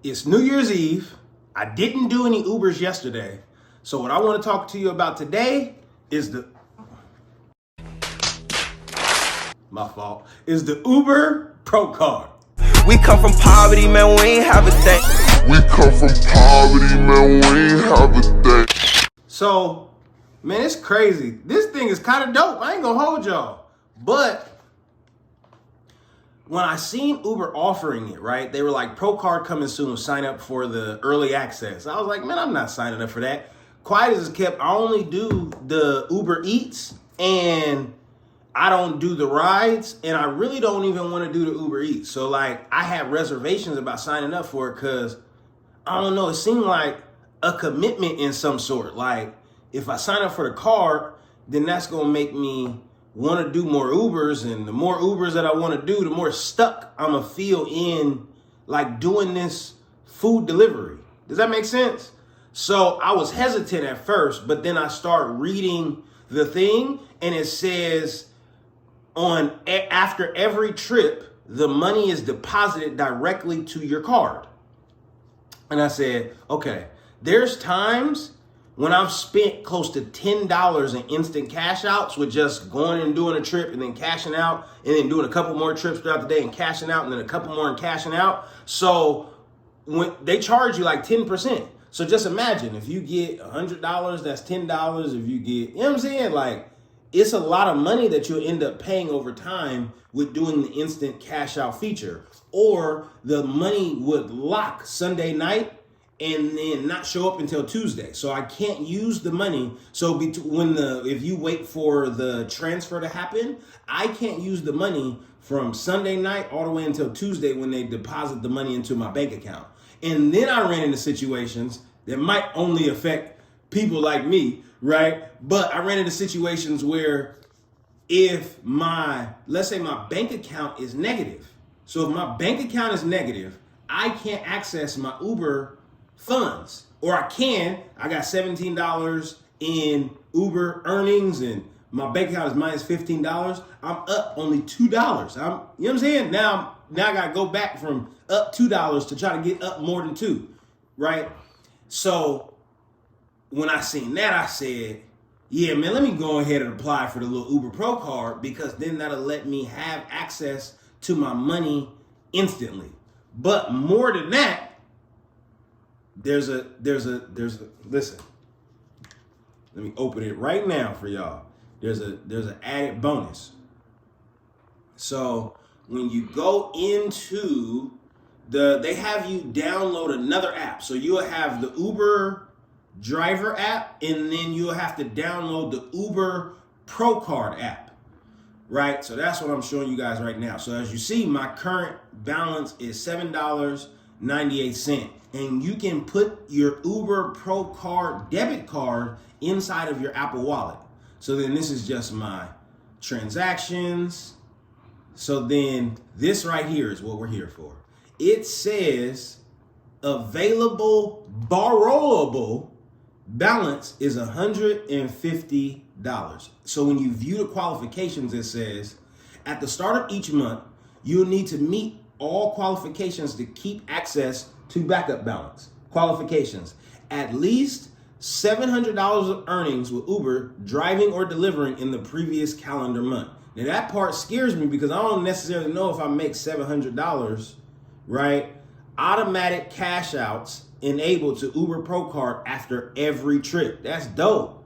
It's New Year's Eve. I didn't do any Ubers yesterday. So what I want to talk to you about today is the Uber Procard. We come from poverty, man, we ain't have a thing. We come from poverty, man, we ain't have a thing. So, man, it's crazy. This thing is kind of dope. I ain't gonna hold y'all. But when I seen Uber offering it, right, they were like, Procard coming soon, sign up for the early access. I was like, man, I'm not signing up for that. Quiet as it's kept, I only do the Uber Eats and I don't do the rides, and I really don't even want to do the Uber Eats. So like, I had reservations about signing up for it because, I don't know, it seemed like a commitment in some sort. Like, if I sign up for the card, then that's going to make me want to do more Ubers, and the more Ubers that I want to do, the more stuck I'm going to feel in like doing this food delivery. Does that make sense? So I was hesitant at first, but then I start reading the thing and it says after every trip, the money is deposited directly to your card. And I said, okay, there's times when I've spent close to $10 in instant cash outs with just going and doing a trip and then cashing out and then doing a couple more trips throughout the day and cashing out and then a couple more and cashing out. So when they charge you like 10%. So just imagine if you get $100, that's $10. If you get, you know what I'm saying? Like, it's a lot of money that you'll end up paying over time with doing the instant cash out feature. Or the money would lock Sunday night and then not show up until Tuesday. So I can't use the money. So if you wait for the transfer to happen, I can't use the money from Sunday night all the way until Tuesday when they deposit the money into my bank account. And then I ran into situations that might only affect people like me, right? But I ran into situations where if let's say my bank account is negative. So if my bank account is negative, I can't access my Uber funds. Or I got $17 in Uber earnings and my bank account is minus $15. I'm up only $2. You know what I'm saying? Now I got to go back from up $2 to try to get up more than 2, right? So when I seen that, I said, yeah, man, let me go ahead and apply for the little Uber Pro card because then that'll let me have access to my money instantly. But more than that, there's a listen. Let me open it right now for y'all. There's an added bonus. So when you go into they have you download another app. So you'll have the Uber driver app, and then you'll have to download the Uber Procard app, right? So that's what I'm showing you guys right now. So as you see, my current balance is $7.98, and you can put your Uber Procard debit card inside of your Apple Wallet. So then this is just my transactions. So then this right here is what we're here for. It says available borrowable balance is $150. So when you view the qualifications, it says at the start of each month, you'll need to meet all qualifications to keep access to backup balance. Qualifications: at least $700 of earnings with Uber driving or delivering in the previous calendar month. Now that part scares me because I don't necessarily know if I make $700, right? Automatic cash outs enabled to Uber Procard after every trip. That's dope.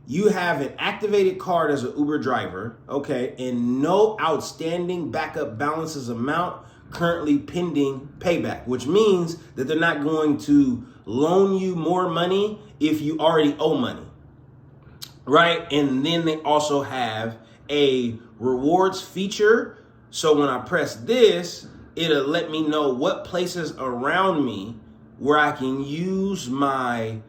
You have an activated card as an Uber driver, okay, and no outstanding backup balances amount currently pending payback, which means that they're not going to loan you more money if you already owe money, right? And then they also have a rewards feature. So when I press this, it'll let me know what places around me where I can use my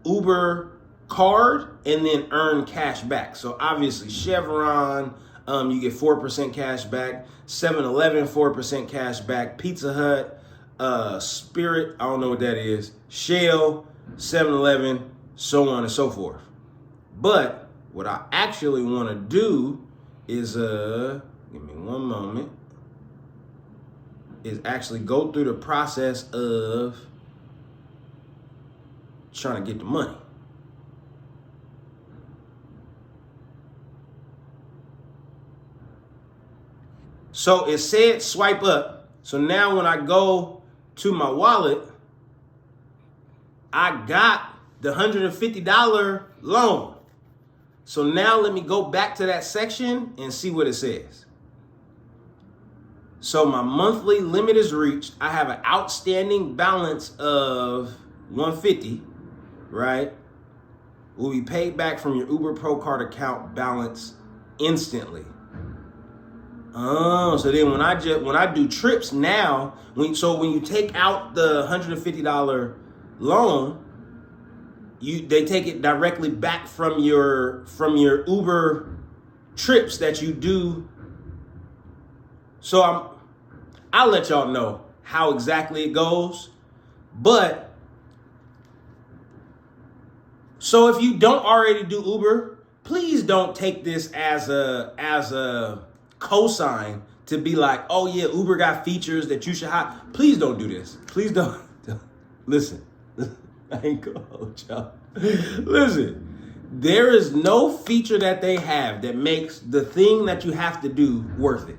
Uber card and then earn cash back. So obviously Chevron, you get 4% cash back, 7-Eleven 4% cash back, Pizza Hut, Spirit, I don't know what that is, Shell, 7-Eleven, so on and so forth. But what I actually want to do is, give me one moment. is actually go through the process of trying to get the money. So it said swipe up. So now when I go to my wallet, I got the $150 loan. So now let me go back to that section and see what it says. So my monthly limit is reached. I have an outstanding balance of $150, right? Will be paid back from your Uber Procard account balance instantly. Oh, so then when I do trips now, when you take out the $150 loan, they take it directly back from your Uber trips that you do. So I'll let y'all know how exactly it goes. But so if you don't already do Uber, please don't take this as a cosign to be like, oh yeah, Uber got features that you should have. Please don't do this. Please don't. Listen, I ain't gonna hold y'all. Listen, there is no feature that they have that makes the thing that you have to do worth it.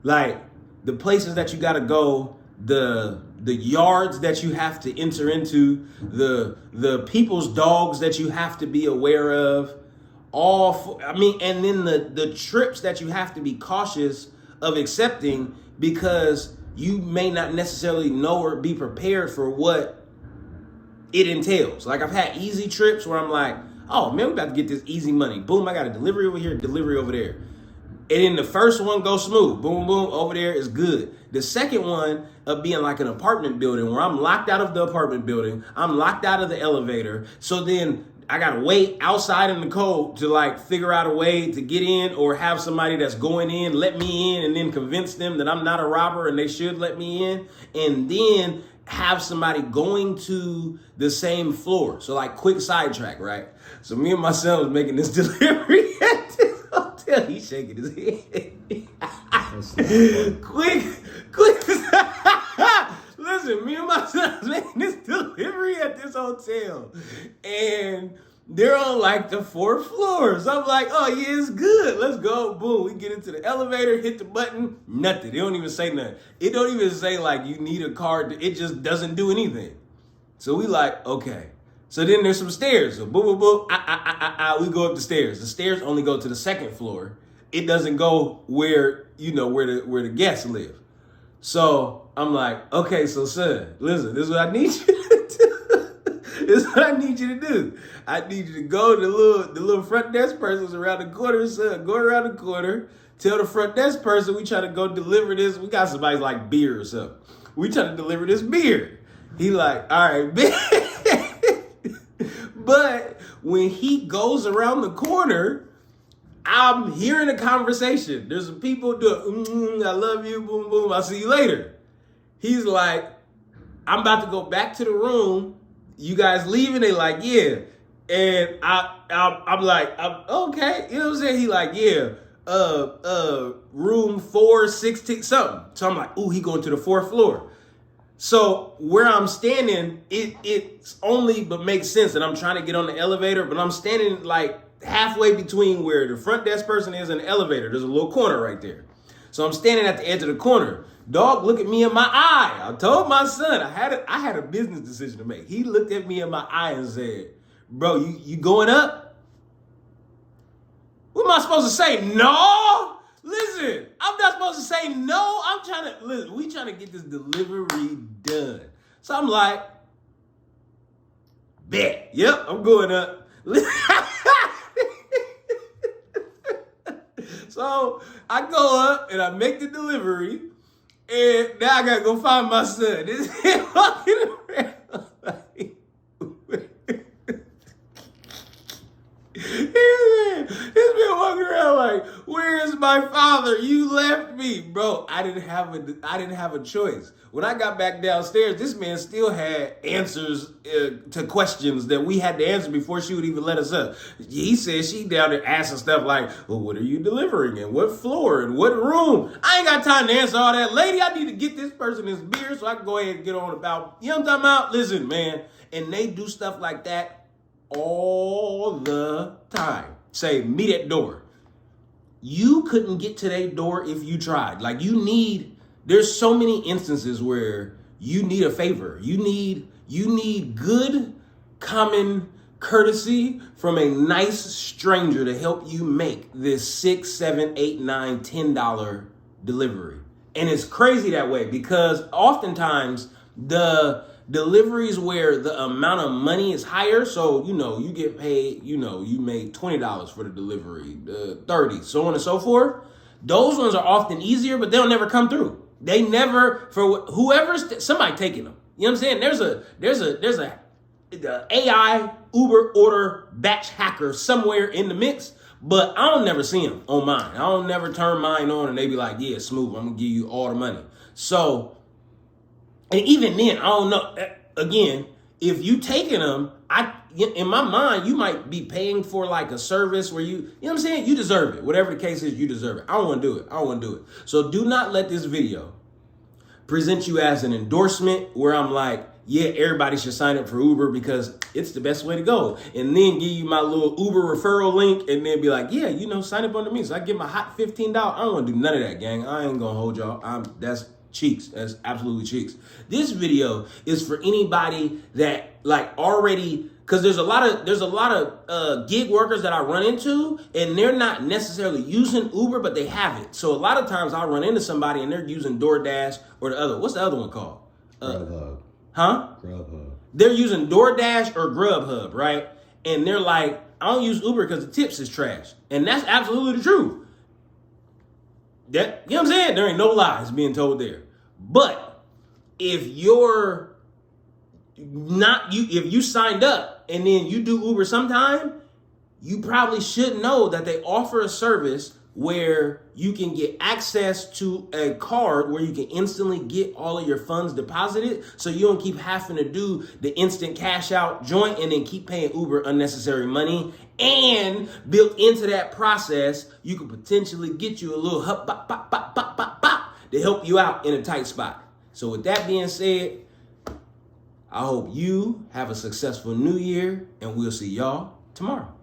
Like the places that you gotta go, the yards that you have to enter into, the people's dogs that you have to be aware of, and then the trips that you have to be cautious of accepting because you may not necessarily know or be prepared for what it entails. Like I've had easy trips where I'm like, oh man, we about to get this easy money. Boom, I got a delivery over here, delivery over there. And then the first one goes smooth. Boom, boom, over there is good. The second one of being like an apartment building where I'm locked out of the apartment building, I'm locked out of the elevator. So then I gotta wait outside in the cold to like figure out a way to get in or have somebody that's going in, let me in and then convince them that I'm not a robber and they should let me in. And then have somebody going to the same floor. So like quick sidetrack, right? So me and my son was making this delivery at this hotel. He's shaking his head. quick. Listen, me and my son was making this delivery at this hotel. And they're on like the 4th floor. So I'm like, oh yeah, it's good. Let's go. Boom. We get into the elevator, hit the button, nothing. They don't even say nothing. It don't even say like you need a card. It just doesn't do anything. So we like, okay. So then there's some stairs. So boom, boom, boom. We go up the stairs. The stairs only go to the 2nd floor. It doesn't go where the guests live. So I'm like, okay, so son, listen, this is what I need you to do. This is what I need you to do. I need you to go to the little front desk person's around the corner, son. Go around the corner. Tell the front desk person we try to go deliver this. We got somebody like beer or something. We try to deliver this beer. He like, all right, bitch. But when he goes around the corner, I'm hearing a conversation. There's some people doing, I love you, boom, boom, I'll see you later. He's like, I'm about to go back to the room. You guys leaving? They like, yeah. And I'm like, okay. You know what I'm saying? He like, yeah, room 416, something. So I'm like, ooh, he going to the 4th floor. So where I'm standing, it's only but makes sense that I'm trying to get on the elevator, but I'm standing like halfway between where the front desk person is and the elevator. There's a little corner right there. So I'm standing at the edge of the corner. Dog, look at me in my eye. I told my son I had a business decision to make. He looked at me in my eye and said, bro, you going up? What am I supposed to say? No. Listen, I'm not supposed to say no. We trying to get this delivery done. So I'm like, bet. Yep, I'm going up. So I go up and I make the delivery, and now I gotta go find my son. This man walking around like, this man walking around like, where is my father. You left me, bro. I didn't have a choice. When I got back downstairs, this man still had answers to questions that we had to answer before she would even let us up. He said she down there asking stuff like, well, what are you delivering? And what floor? And what room? I ain't got time to answer all that. Lady, I need to get this person his beer so I can go ahead and get on about, you know what I'm talking about? Listen, man. And they do stuff like that all the time. Say, meet at door. You couldn't get to their door if you tried. Like there's so many instances where you need a favor. You need good common courtesy from a nice stranger to help you make this $6, $7, $8, $9, $10 delivery. And it's crazy that way because oftentimes the deliveries where the amount of money is higher, so you get paid, you made $20 for the delivery, 30, so on and so forth. Those ones are often easier, but they'll never come through. They never, for whoever's somebody taking them. You know what I'm saying? There's a AI Uber order batch hacker somewhere in the mix, but I don't never see them on mine. I don't never turn mine on and they be like, yeah, smooth, I'm gonna give you all the money. So, and even then, I don't know. Again, if you taking them, in my mind, you might be paying for like a service where you know what I'm saying? You deserve it. Whatever the case is, you deserve it. I don't want to do it. So do not let this video present you as an endorsement where I'm like, yeah, everybody should sign up for Uber because it's the best way to go. And then give you my little Uber referral link and then be like, yeah, sign up under me. So I get my hot $15. I don't want to do none of that, gang. I ain't going to hold y'all. That's cheeks. That's absolutely cheeks. This video is for anybody that like already, because there's a lot of gig workers that I run into and they're not necessarily using Uber, but they have it. So a lot of times I run into somebody and they're using DoorDash or what's the other one called? Grubhub. Huh? Grubhub. They're using DoorDash or Grubhub, right? And they're like, I don't use Uber because the tips is trash. And that's absolutely the truth. You know what I'm saying? There ain't no lies being told there. But if if you signed up and then you do Uber sometime, you probably should know that they offer a service where you can get access to a card where you can instantly get all of your funds deposited so you don't keep having to do the instant cash out joint and then keep paying Uber unnecessary money. And built into that process, you could potentially get you a little hop, bop, bop, bop, bop, bop, bop, to help you out in a tight spot. So with that being said, I hope you have a successful new year and we'll see y'all tomorrow.